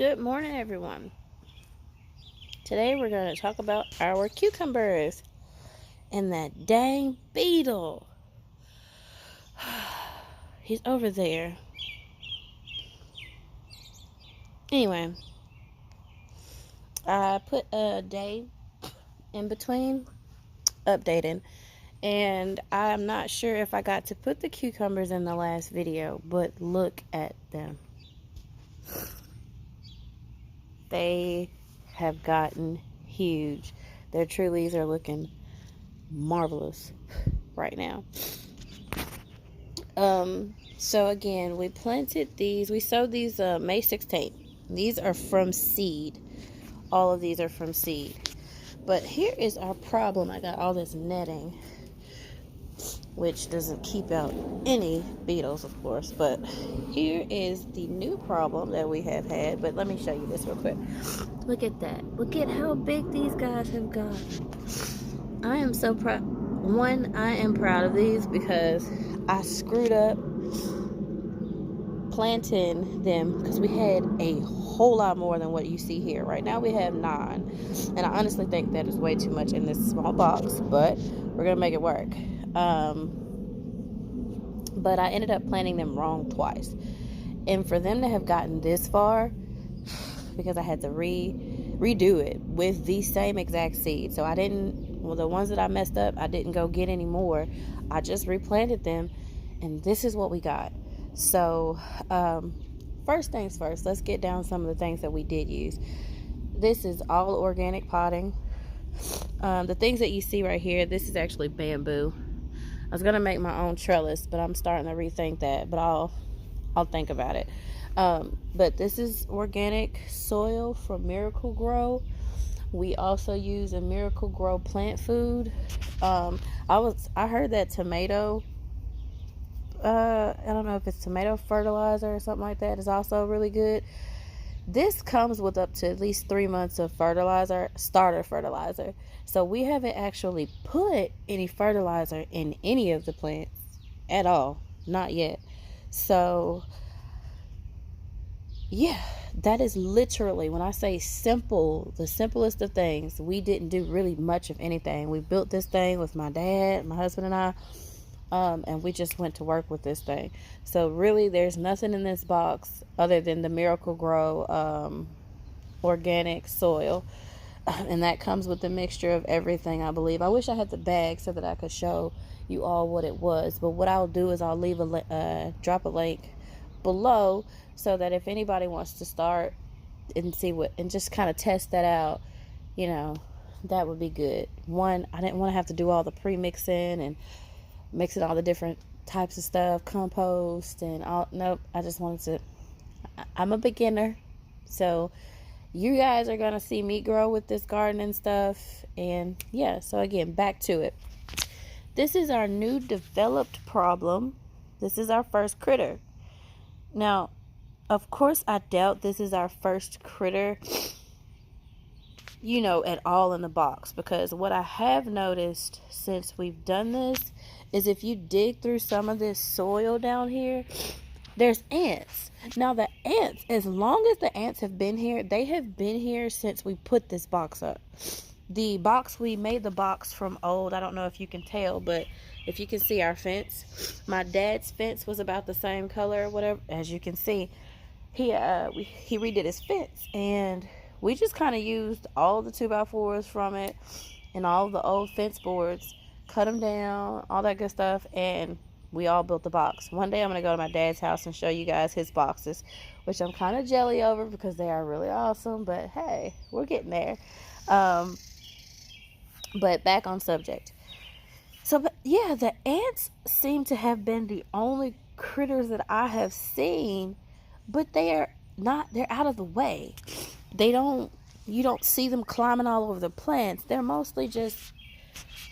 Good morning, everyone. Today we're going to talk about our cucumbers and that dang beetle. He's over there. Anyway, I put a day in between updating, and I'm not sure if I got to put the cucumbers in the last video, but look at them. They have gotten huge. Their true leaves are looking marvelous right now. So again, we planted these. We sowed these May 16th. These are from seed. All of these are from seed. But here is our problem. I got all this netting, which doesn't keep out any beetles, of course. But here is the new problem that we have had. But let me show you this real quick. Look at that. Look at how big these guys have gotten. I am so proud. One, I am proud of these because I screwed up planting them because we had a whole lot more than what you see here. Right now we have 9, and I honestly think that is way too much in this small box, but we're gonna make it work. But I ended up planting them wrong twice, and for them to have gotten this far, because I had to redo it with the same exact seed. So I didn't, well, the ones that I messed up, I didn't go get any more. I just replanted them, and this is what we got. So first things first, let's get down some of the things that we did use. This is all organic potting. The things that you see right here, this is actually bamboo. I was gonna make my own trellis, but I'm starting to rethink that, but I'll think about it. But this is organic soil from Miracle Grow. We also use a Miracle Grow plant food. I heard that tomato, I don't know if it's tomato fertilizer or something like that, is also really good. This comes with up to at least 3 months of fertilizer, starter fertilizer. So we haven't actually put any fertilizer in any of the plants at all, not yet. So yeah, that is literally, when I say simple, the simplest of things. We didn't do really much of anything. We built this thing with my dad, my husband, and I, and we just went to work with this thing. So really, there's nothing in this box other than the Miracle Grow organic soil, and that comes with a mixture of everything, I believe. I wish I had the bag so that I could show you all what it was, but what I'll do is I'll leave drop a link below, so that if anybody wants to start and see what, and just kind of test that out, you know, that would be good. One, I didn't want to have to do all the pre-mixing and mixing all the different types of stuff, compost and all. Nope, I just wanted to, I'm a beginner, so you guys are gonna see me grow with this garden and stuff. And yeah, so again, back to it. This is our new developed problem. This is our first critter. Now, of course, I doubt this is our first critter, you know, at all in the box, because what I have noticed since we've done this is if you dig through some of this soil down here, there's ants. Now, the ants, as long as the ants have been here, they have been here since we put this box up. The box, we made the box from old, I don't know if you can tell, but if you can see our fence, my dad's fence was about the same color or whatever. As you can see, he redid his fence, and we just kind of used all the 2x4s from it and all the old fence boards, cut them down, all that good stuff, and we all built the box. One day I'm going to go to my dad's house and show you guys his boxes, which I'm kind of jelly over because they are really awesome, but hey, we're getting there. But back on subject. So, but yeah, the ants seem to have been the only critters that I have seen, but they're out of the way. You don't see them climbing all over the plants. They're mostly just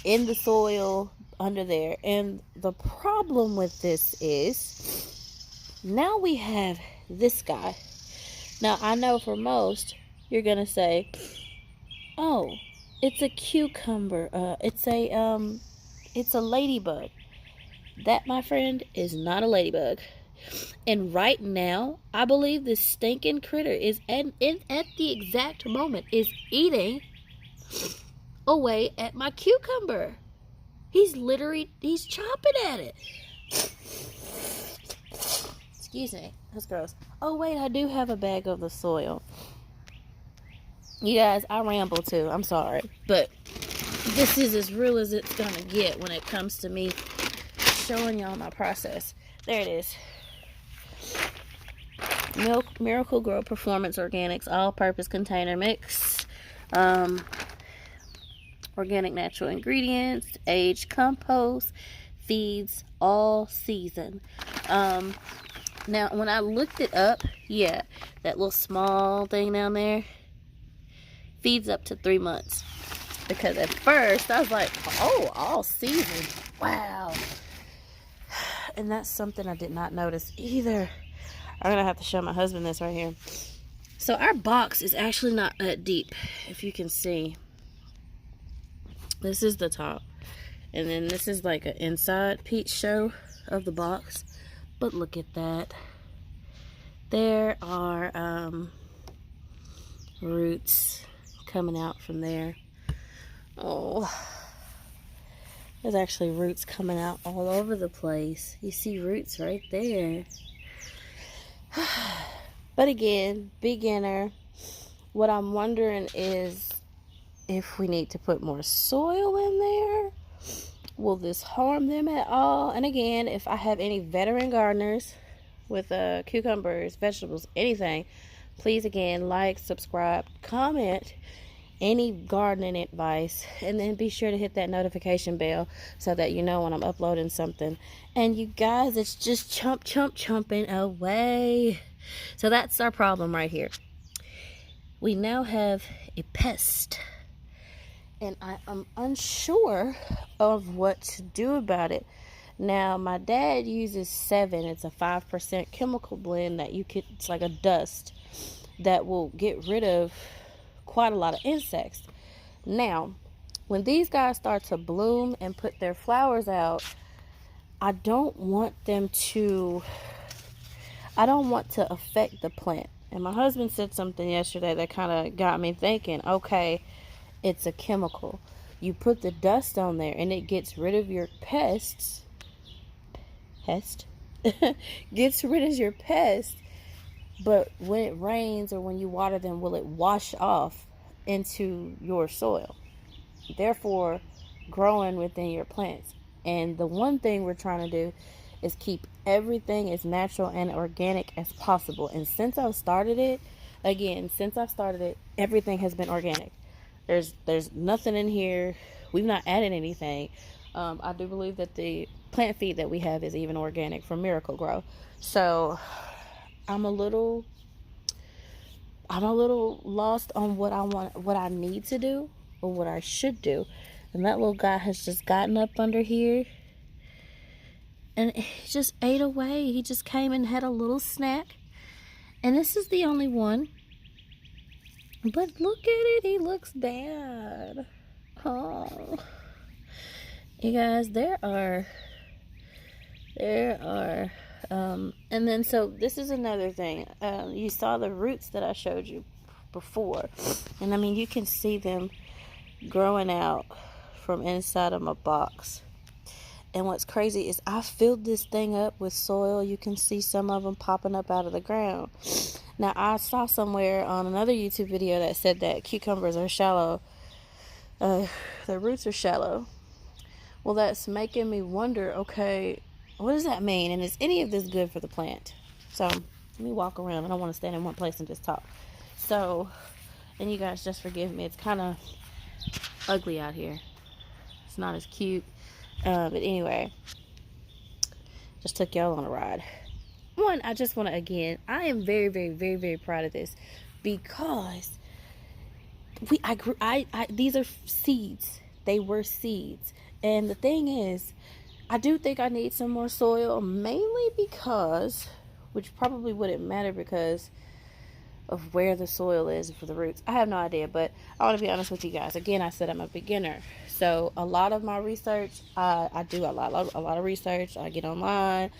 in the soil under there. And the problem with this is, now we have this guy. Now, I know for most, you're going to say, oh, it's a cucumber. It's a ladybug. That, my friend, is not a ladybug. And right now, I believe this stinking critter is at the exact moment is eating away at my cucumber. He's chomping at it. Excuse me, that's gross. Oh wait, I do have a bag of the soil. You guys, I ramble too, I'm sorry. But this is as real as it's gonna get when it comes to me showing y'all my process. There it is. Miracle Grow Performance Organics All-Purpose Container Mix. Organic natural ingredients, aged compost, feeds all season. Now, when I looked it up, yeah, that little small thing down there feeds up to 3 months. Because at first, I was like, oh, all season. Wow. And that's something I did not notice either. I'm going to have to show my husband this right here. So our box is actually not that deep, if you can see. This is the top. And then this is like an inside peach show of the box. But look at that. There are roots coming out from there. Oh, there's actually roots coming out all over the place. You see roots right there. But again, beginner. What I'm wondering is if we need to put more soil in there. Will this harm them at all? And again, if I have any veteran gardeners with cucumbers, vegetables, anything, please again, like, subscribe, comment any gardening advice, and then be sure to hit that notification bell so that you know when I'm uploading something. And you guys, it's just chumping away. So that's our problem right here. We now have a pest, and I am unsure of what to do about it. Now, my dad uses 7. It's a 5% chemical blend that it's like a dust that will get rid of quite a lot of insects. Now, when these guys start to bloom and put their flowers out, I don't want to affect the plant. And my husband said something yesterday that kind of got me thinking, okay, it's a chemical. You put the dust on there and it gets rid of your pests. Gets rid of your pests. But when it rains or when you water them, will it wash off into your soil, therefore growing within your plants? And the one thing we're trying to do is keep everything as natural and organic as possible. And since I've started it, everything has been organic. There's nothing in here. We've not added anything. I do believe that the plant feed that we have is even organic from Miracle Grow. So I'm a little lost on what I need to do or what I should do. And that little guy has just gotten up under here and he just ate away. He just came and had a little snack. And this is the only one. But look at it, he looks bad. Oh. You guys, there are and then so this is another thing. You saw the roots that I showed you before, and I mean you can see them growing out from inside of my box. And what's crazy is I filled this thing up with soil. You can see some of them popping up out of the ground. Now, I saw somewhere on another YouTube video that said that cucumbers are shallow. The roots are shallow. Well, that's making me wonder, okay, what does that mean? And is any of this good for the plant? So, let me walk around. I don't want to stand in one place and just talk. So, and you guys just forgive me. It's kind of ugly out here. It's not as cute. But anyway, just took y'all on a ride. One, I just want to, again, I am very, very, very, very proud of this because these are seeds. They were seeds. And the thing is, I do think I need some more soil, mainly because, which probably wouldn't matter because of where the soil is for the roots. I have no idea, but I want to be honest with you guys. Again, I said I'm a beginner. So a lot of my research, I do a lot of research. I get online.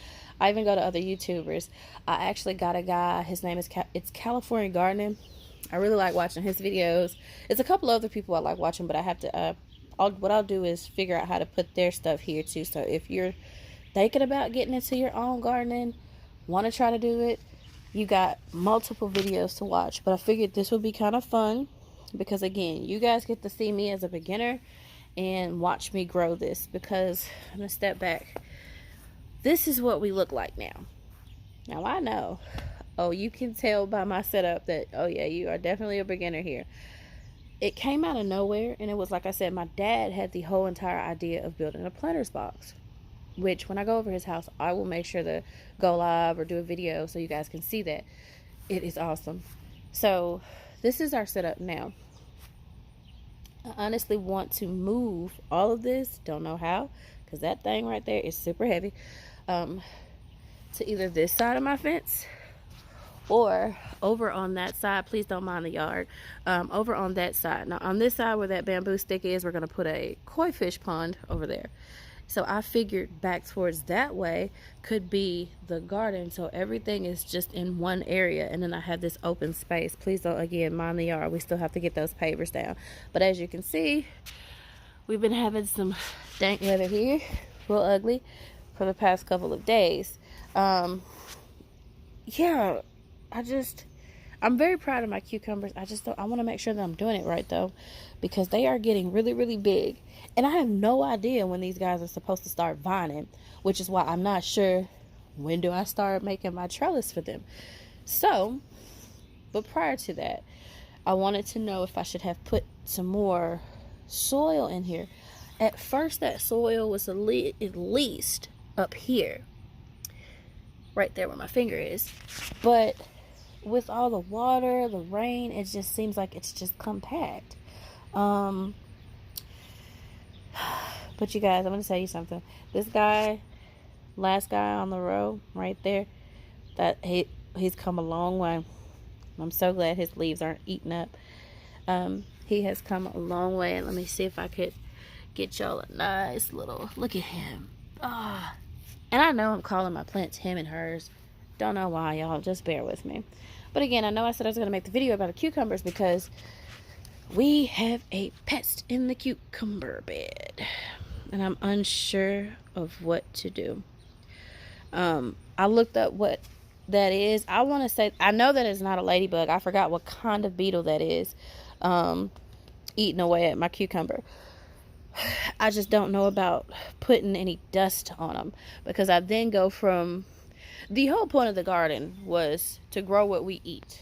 I even go to other YouTubers. I actually got a guy, his name is, it's California Gardening. I really like watching his videos. It's a couple other people I like watching, but I have to, what I'll do is figure out how to put their stuff here too. So if you're thinking about getting into your own gardening, want to try to do it, you got multiple videos to watch. But I figured this would be kind of fun because, again, you guys get to see me as a beginner and watch me grow this. Because I'm going to step back. This is what we look like now. Now I know, oh, you can tell by my setup that, oh yeah, you are definitely a beginner here. It came out of nowhere, and it was, like I said, my dad had the whole entire idea of building a planter's box, which when I go over his house, I will make sure to go live or do a video so you guys can see that. It is awesome. So this is our setup now. I honestly want to move all of this, don't know how, because that thing right there is super heavy, to either this side of my fence or over on that side. Please don't mind the yard. Over on that side. Now on this side where that bamboo stick is, we're going to put a koi fish pond over there. So I figured back towards that way could be the garden. So everything is just in one area. And then I have this open space. Please don't, again, mind the yard. We still have to get those pavers down. But as you can see, we've been having some dank weather here. Real ugly for the past couple of days. Yeah, I'm very proud of my cucumbers. I want to make sure that I'm doing it right though, because they are getting really, really big. And I have no idea when these guys are supposed to start vining, which is why I'm not sure when do I start making my trellis for them. So, but prior to that, I wanted to know if I should have put some more soil in here. At first, that soil was at least up here, right there where my finger is. But with all the water, the rain, it just seems like it's just compact. But you guys, I'm going to tell you something. This guy, last guy on the row right there, that he's come a long way. I'm so glad his leaves aren't eaten up. He has come a long way. And let me see if I could get y'all a nice little look at him. And I know I'm calling my plants him and hers. Don't know why, y'all. Just bear with me. But again, I know I said I was going to make the video about the cucumbers because we have a pest in the cucumber bed. And I'm unsure of what to do. I looked up what that is. I want to say, I know that it's not a ladybug. I forgot what kind of beetle that is eating away at my cucumber. I just don't know about putting any dust on them, because I then go from, the whole point of the garden was to grow what we eat.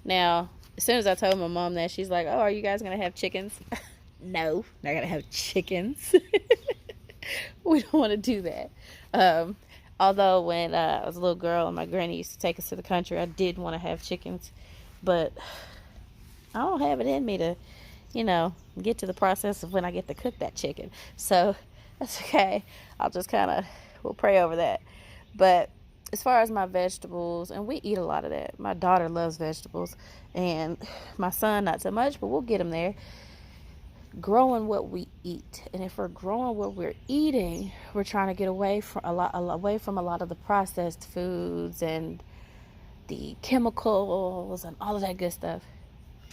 Now, as soon as I told my mom that, she's like, oh, are you guys going to have chickens? No, not going to have chickens. We don't want to do that. Although when I was a little girl and my granny used to take us to the country, I did want to have chickens. But I don't have it in me to, get to the process of when I get to cook that chicken. So that's okay. I'll just we'll pray over that. But as far as my vegetables, and we eat a lot of that. My daughter loves vegetables, and my son not so much, but we'll get him there. Growing what we eat, and if we're growing what we're eating, we're trying to get away from a lot of the processed foods and the chemicals and all of that good stuff.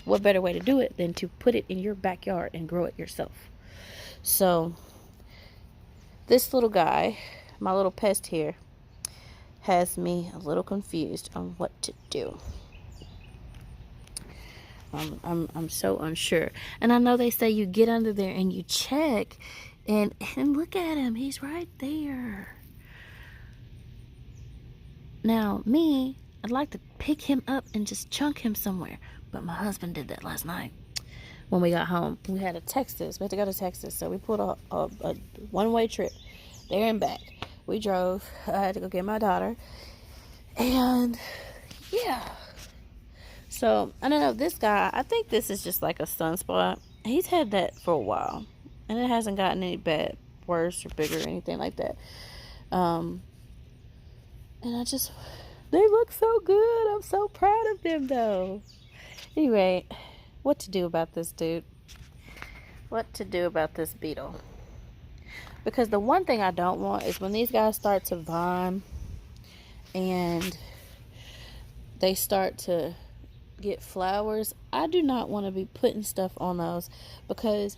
What better way to do it than to put it in your backyard and grow it yourself? So this little guy, my little pest here, has me a little confused on what to do. I'm so unsure. And I know they say you get under there and you check, and look at him, he's right there. Now me, I'd like to pick him up and just chunk him somewhere, but my husband did that last night when we got home. We had to Texas. We had to go to Texas, so we pulled a one-way trip there and back. We drove. I had to go get my daughter, and yeah. So I don't know, this guy, I think this is just like a sunspot. He's had that for a while, and it hasn't gotten any bad, worse, or bigger, or anything like that. And they look so good. I'm so proud of like them though. Anyway, what to do about this dude? What to do about this beetle? Because the one thing I don't want is when these guys start to vine and they start to get flowers, I do not want to be putting stuff on those, because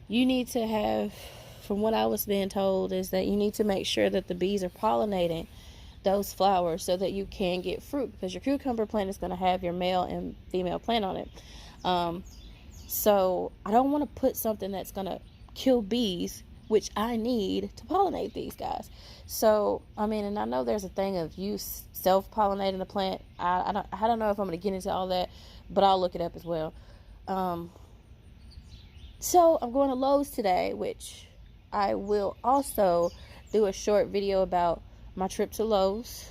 you need to have, from what I was being told, is that you need to make sure that the bees are pollinating those flowers so that you can get fruit, because your cucumber plant is going to have your male and female plant on it. So I don't want to put something that's going to kill bees, which I need to pollinate these guys. So, I mean, and I know there's a thing of you self-pollinating the plant. I don't know if I'm going to get into all that, but I'll look it up as well. So I'm going to Lowe's today, which I will also do a short video about my trip to Lowe's.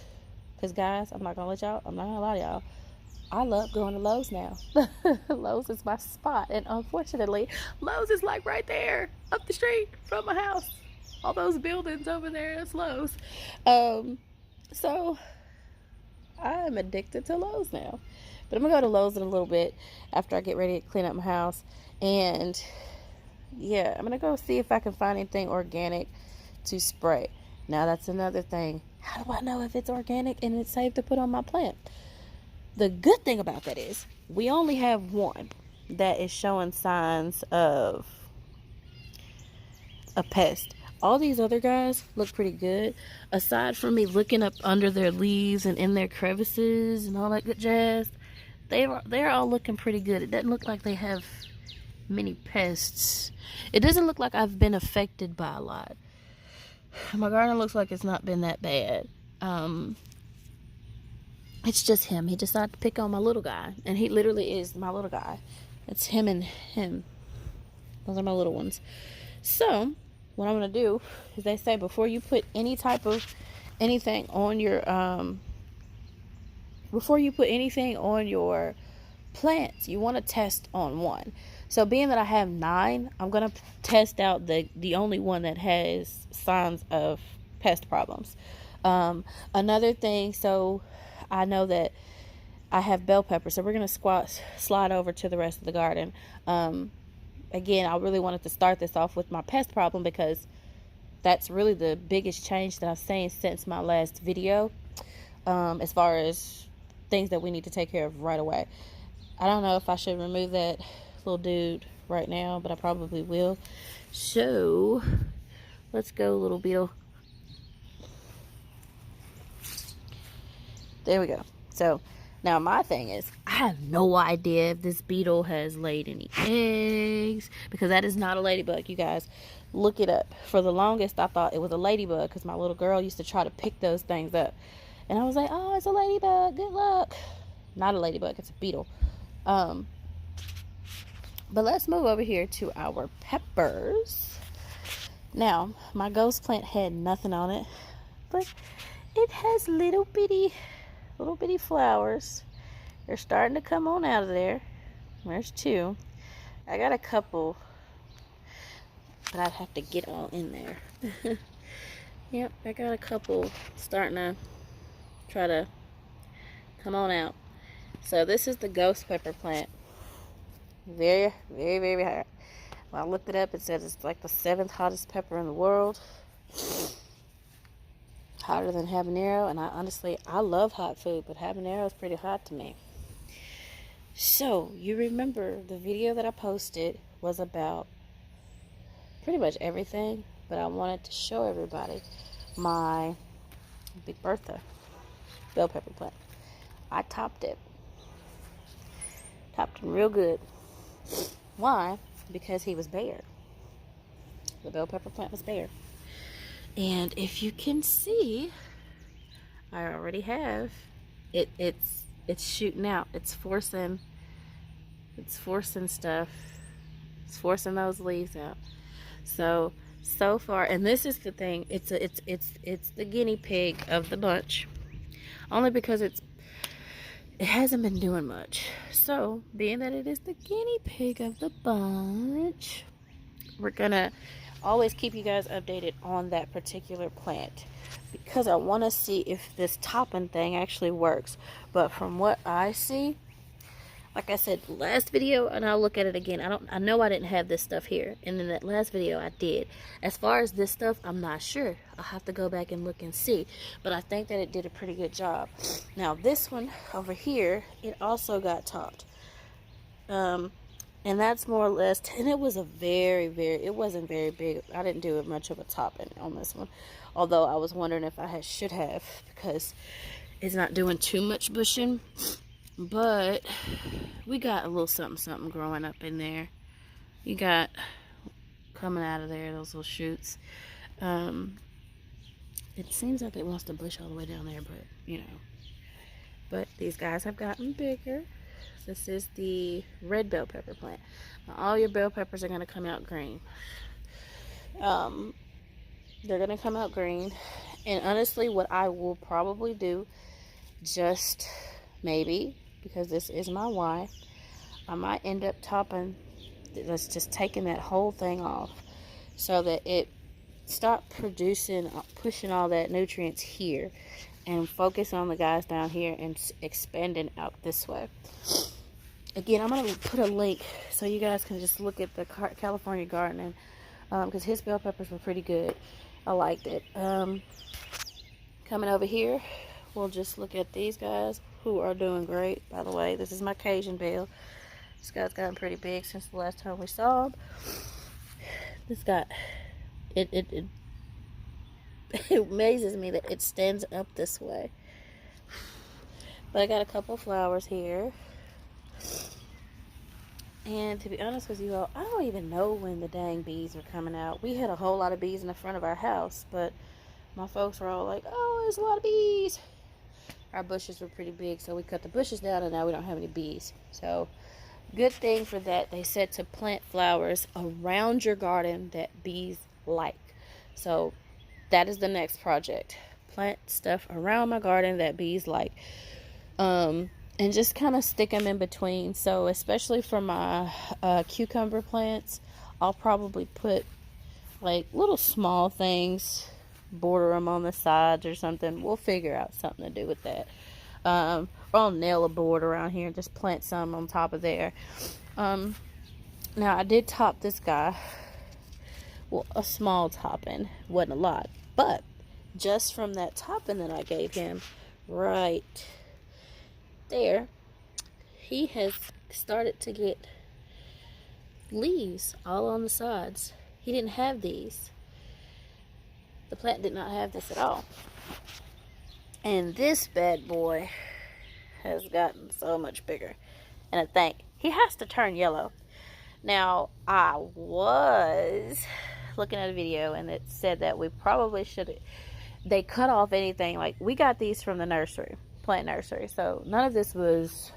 Because, guys, I'm not going to lie to y'all. I love going to Lowe's now. Lowe's is my spot. And unfortunately, Lowe's is like right there up the street from my house. All those buildings over there, it's Lowe's. So I'm addicted to Lowe's now. But I'm going to go to Lowe's in a little bit after I get ready to clean up my house. And yeah, I'm going to go see if I can find anything organic to spray. Now, that's another thing. How do I know if it's organic and it's safe to put on my plant? The good thing about that is we only have one that is showing signs of a pest. All these other guys look pretty good. Aside from me looking up under their leaves and in their crevices and all that good jazz, they're all looking pretty good. It doesn't look like they have many pests. It doesn't look like I've been affected by a lot. My garden looks like it's not been that bad. It's just him. He decided to pick on my little guy. And he literally is my little guy. It's him and him. Those are my little ones. So, what I'm going to do is they say before you put any type of anything on your, plants, you want to test on one. So, being that I have 9, I'm going to test out the only one that has signs of pest problems. Another thing, so I know that I have bell pepper, so we're going to slide over to the rest of the garden. Again, I really wanted to start this off with my pest problem because that's really the biggest change that I've seen since my last video, as far as things that we need to take care of right away. I don't know if I should remove that little dude right now, but I probably will. So, let's go, little beetle. There we go. So, now my thing is, I have no idea if this beetle has laid any eggs, because that is not a ladybug, you guys. Look it up. For the longest, I thought it was a ladybug, because my little girl used to try to pick those things up. And I was like, oh, it's a ladybug. Good luck. Not a ladybug. It's a beetle. But let's move over here to our peppers. Now, my ghost plant had nothing on it, but it has little bitty flowers. They're starting to come on out of there. There's 2. I got a couple, but I'd have to get all in there. Yep, I got a couple starting to try to come on out. So this is the ghost pepper plant. Very, very, very hot. When I looked it up, it says it's like the 7th hottest pepper in the world. Hotter than habanero, and I love hot food, but habanero is pretty hot to me. So, you remember the video that I posted was about pretty much everything, but I wanted to show everybody my Big Bertha bell pepper plant. I topped him real good. Why? Because he was bare. The bell pepper plant was bare. And if you can see, I already have it's shooting out. It's forcing stuff. It's forcing those leaves out. So far, and this is the thing, it's the guinea pig of the bunch. Only because it hasn't been doing much. So, being that it is the guinea pig of the bunch, we're gonna always keep you guys updated on that particular plant, because I want to see if this topping thing actually works. But from what I see, like I said last video, and I'll look at it again, I know I didn't have this stuff here, and in that last video I did. As far as this stuff, I'm not sure. I'll have to go back and look and see, but I think that it did a pretty good job. Now this one over here, it also got topped, and that's more or less, and it was a it wasn't very big. I didn't do much of a topping on this one, although I was wondering if I should have, because it's not doing too much bushing. But we got a little something growing up in there. You got coming out of there, those little shoots. It seems like it wants to bush all the way down there, but you know. But these guys have gotten bigger. This is the red bell pepper plant. Now, all your bell peppers are going to come out green. They're going to come out green. And honestly, what I will probably do, just maybe, because this is my wife, I might end up topping, let's just taking that whole thing off, so that it stop pushing all that nutrients here, and focus on the guys down here and expanding out this way. Again, I'm going to put a link so you guys can just look at the California gardening, because his bell peppers were pretty good. I liked it. Coming over here, we'll just look at these guys, who are doing great. By the way, this is my Cajun bell. This guy's gotten pretty big since the last time we saw him. This guy, it amazes me that it stands up this way. But I got a couple flowers here. And to be honest with you all, I don't even know when the dang bees are coming out. We had a whole lot of bees in the front of our house, but my folks were all like, oh, there's a lot of bees. Our bushes were pretty big, so we cut the bushes down, and now we don't have any bees. So, good thing for that. They said to plant flowers around your garden that bees like. So, that is the next project. Plant stuff around my garden that bees like. And just kind of stick them in between. So, especially for my cucumber plants, I'll probably put, like, little small things, border them on the sides or something. We'll figure out something to do with that. Or I'll nail a board around here and just plant some on top of there. Now I did top this guy, well, a small topping, wasn't a lot, but just from that topping that I gave him right there, he has started to get leaves all on the sides. He didn't have these. The plant did not have this at all. And this bad boy has gotten so much bigger. And I think he has to turn yellow. Now, I was looking at a video and it said that we probably should, they cut off anything. Like, we got these from the nursery, plant nursery. So none of this was,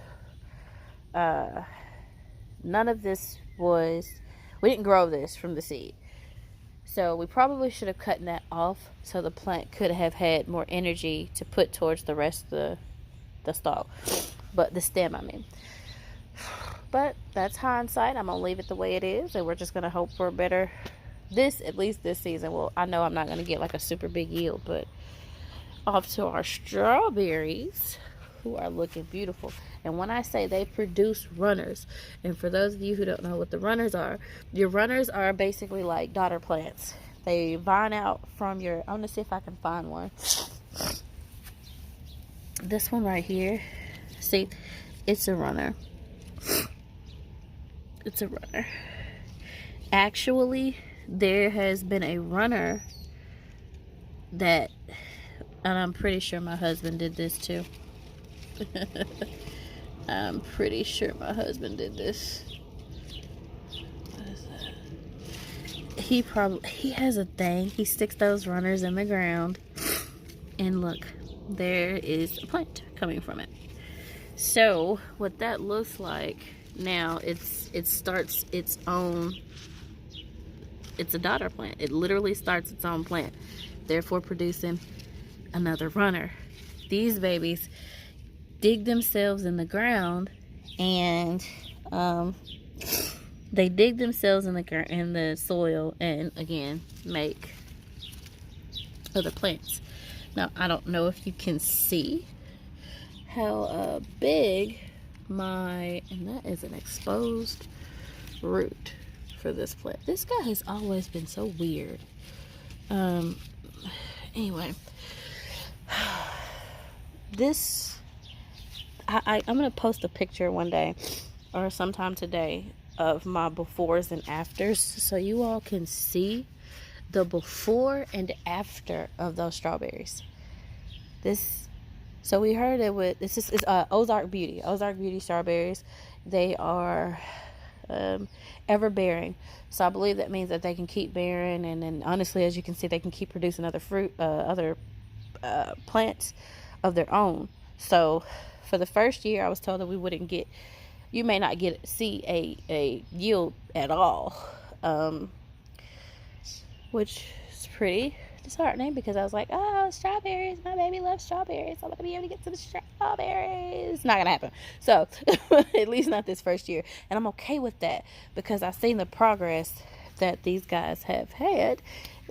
we didn't grow this from the seed. So we probably should have cut that off so the plant could have had more energy to put towards the rest of the stalk. But the stem, I mean. But that's hindsight. I'm going to leave it the way it is. And we're just going to hope for a better, at least this season. Well, I know I'm not going to get like a super big yield. But off to our strawberries, who are looking beautiful. And when I say they produce runners, and for those of you who don't know what the runners are, your runners are basically like daughter plants. They vine out from your, I'm going to see if I can find one. This one right here, see, it's a runner. It's a runner. Actually, there has been a runner that, and I'm pretty sure my husband did this too. I'm pretty sure my husband did this. What is that? He has a thing. He sticks those runners in the ground. And look, there is a plant coming from it. So, what that looks like now, it starts its own, it's a daughter plant. It literally starts its own plant, therefore producing another runner. These babies dig themselves in the ground and They dig themselves in the soil and again make other plants. Now I don't know if you can see how big and that is an exposed root for this plant. This guy has always been so weird. Anyway, this I'm gonna post a picture one day or sometime today of my befores and afters so you all can see the before and after of those strawberries. So we heard it with this is Ozark Beauty strawberries. They are ever bearing, so I believe that means that they can keep bearing, and then honestly, as you can see, they can keep producing other fruit, other plants of their own. So for the first year I was told that you may not see a yield at all, which is pretty disheartening because I was like, oh, strawberries, my baby loves strawberries, I'm gonna be able to get some strawberries. Not gonna happen. So at least not this first year, and I'm okay with that because I've seen the progress that these guys have had.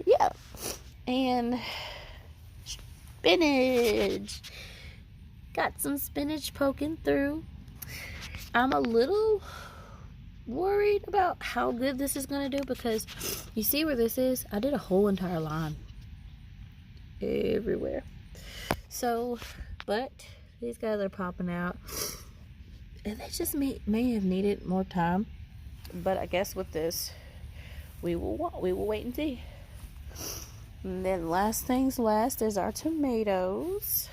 Yeah. And spinach, got some spinach poking through. I'm a little worried about how good this is gonna do because you see where this is, I did a whole entire line everywhere. So, but these guys are popping out, and they just may have needed more time. But I guess with this, we will wait and see. And then last things last is our tomatoes,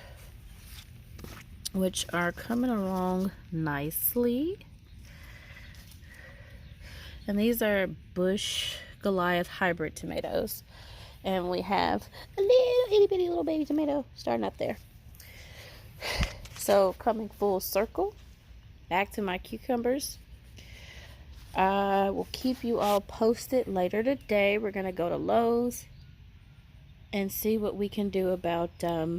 which are coming along nicely. And these are Bush Goliath hybrid tomatoes. And we have a little itty bitty little baby tomato starting up there. So coming full circle, back to my cucumbers. I will keep you all posted later today. We're going to go to Lowe's and see what we can do about our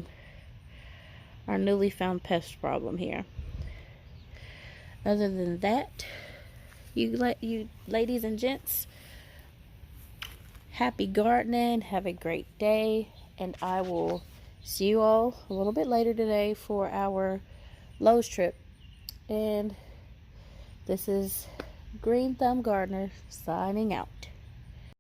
newly found pest problem here. Other than that, you ladies and gents, happy gardening, have a great day, and I will see you all a little bit later today for our Lowe's trip. And this is Green Thumb Gardener signing out.